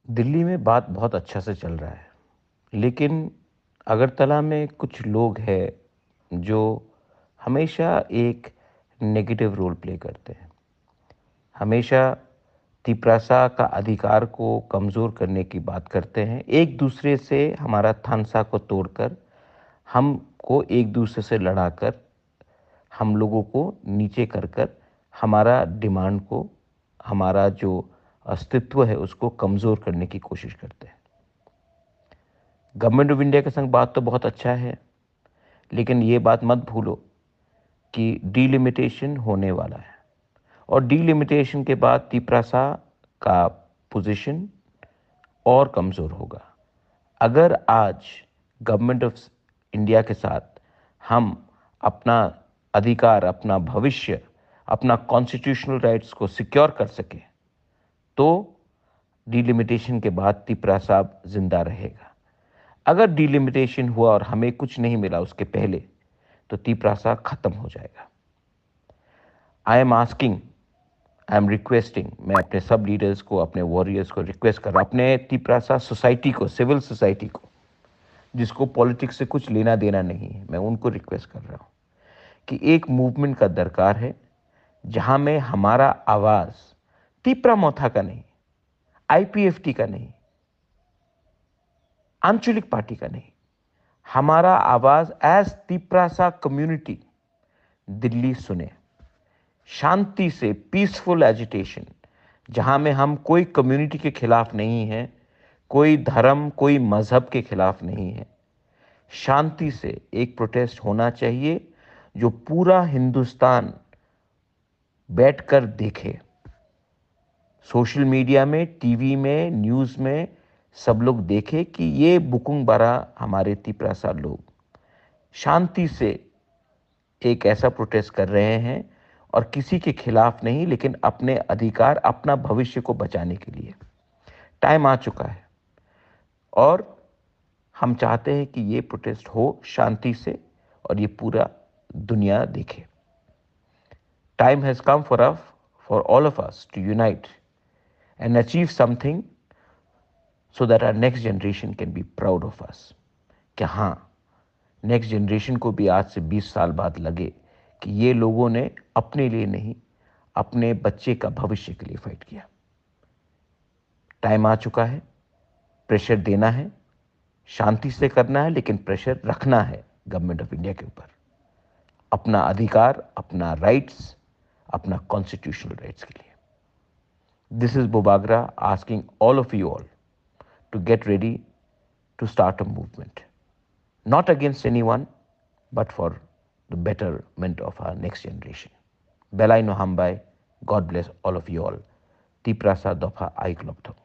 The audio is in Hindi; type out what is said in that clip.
दिल्ली में बात बहुत अच्छा से चल रहा है, लेकिन अगरतला में कुछ लोग हैं जो हमेशा एक नेगेटिव रोल प्ले करते हैं। हमेशा तिपरासा का अधिकार को कमज़ोर करने की बात करते हैं। एक दूसरे से हमारा थानसा को तोड़कर, हमको एक दूसरे से लड़ाकर, हम लोगों को नीचे कर कर हमारा डिमांड को, हमारा जो अस्तित्व है उसको कमज़ोर करने की कोशिश करते हैं। गवर्नमेंट ऑफ इंडिया के संग बात तो बहुत अच्छा है, लेकिन ये बात मत भूलो कि डीलिमिटेशन होने वाला है और डीलिमिटेशन के बाद तिपरासा का पोजीशन और कमज़ोर होगा। अगर आज गवर्नमेंट ऑफ इंडिया के साथ हम अपना अधिकार, अपना भविष्य, अपना कॉन्स्टिट्यूशनल राइट्स को सिक्योर कर सकें, तो डीलिमिटेशन के बाद तिपरासा जिंदा रहेगा। अगर डिलिमिटेशन हुआ और हमें कुछ नहीं मिला उसके पहले, तो तिपरासा खत्म हो जाएगा। I am asking, I am requesting, मैं अपने सब लीडर्स को, अपने वॉरियर्स को रिक्वेस्ट कर रहा हूँ, अपने तिपरासा सोसाइटी को, सिविल सोसाइटी को, जिसको पॉलिटिक्स से कुछ लेना देना नहीं है, मैं उनको रिक्वेस्ट कर रहा हूँ कि एक मूवमेंट का दरकार है जहां में हमारा आवाज तिपरा मोथा का नहीं, आईपीएफटी का नहीं, आंचलिक पार्टी का नहीं, हमारा आवाज एज तिपरासा कम्युनिटी दिल्ली सुने। शांति से पीसफुल एजिटेशन, जहां में हम कोई कम्युनिटी के खिलाफ नहीं है, कोई धर्म, कोई मजहब के खिलाफ नहीं है। शांति से एक प्रोटेस्ट होना चाहिए जो पूरा हिंदुस्तान बैठकर देखे। सोशल मीडिया में, टीवी में, न्यूज़ में सब लोग देखे कि ये बुकुंग बारा हमारे तिपरासा लोग शांति से एक ऐसा प्रोटेस्ट कर रहे हैं और किसी के खिलाफ नहीं, लेकिन अपने अधिकार, अपना भविष्य को बचाने के लिए। टाइम आ चुका है और हम चाहते हैं कि ये प्रोटेस्ट हो शांति से और ये पूरा दुनिया देखे। Time has come for all of us to unite and achieve something so that our next generation can be proud of us. कि हाँ, नेक्स्ट जनरेशन को भी आज से 20 साल बाद लगे कि ये लोगों ने अपने लिए नहीं, अपने बच्चे का भविष्य के लिए फाइट किया। टाइम आ चुका है, प्रेशर देना है, शांति से करना है, लेकिन प्रेशर रखना है गवर्नमेंट ऑफ इंडिया के ऊपर, अपना अधिकार, अपना राइट्स, अपना कॉन्स्टिट्यूशनल राइट्स के लिए। This is Bobagra asking all of you all to get ready to start a movement. Not against anyone, but for the betterment of our next generation. Belai no hambai, God bless all of you all. Tiprasa dofa aikloptho.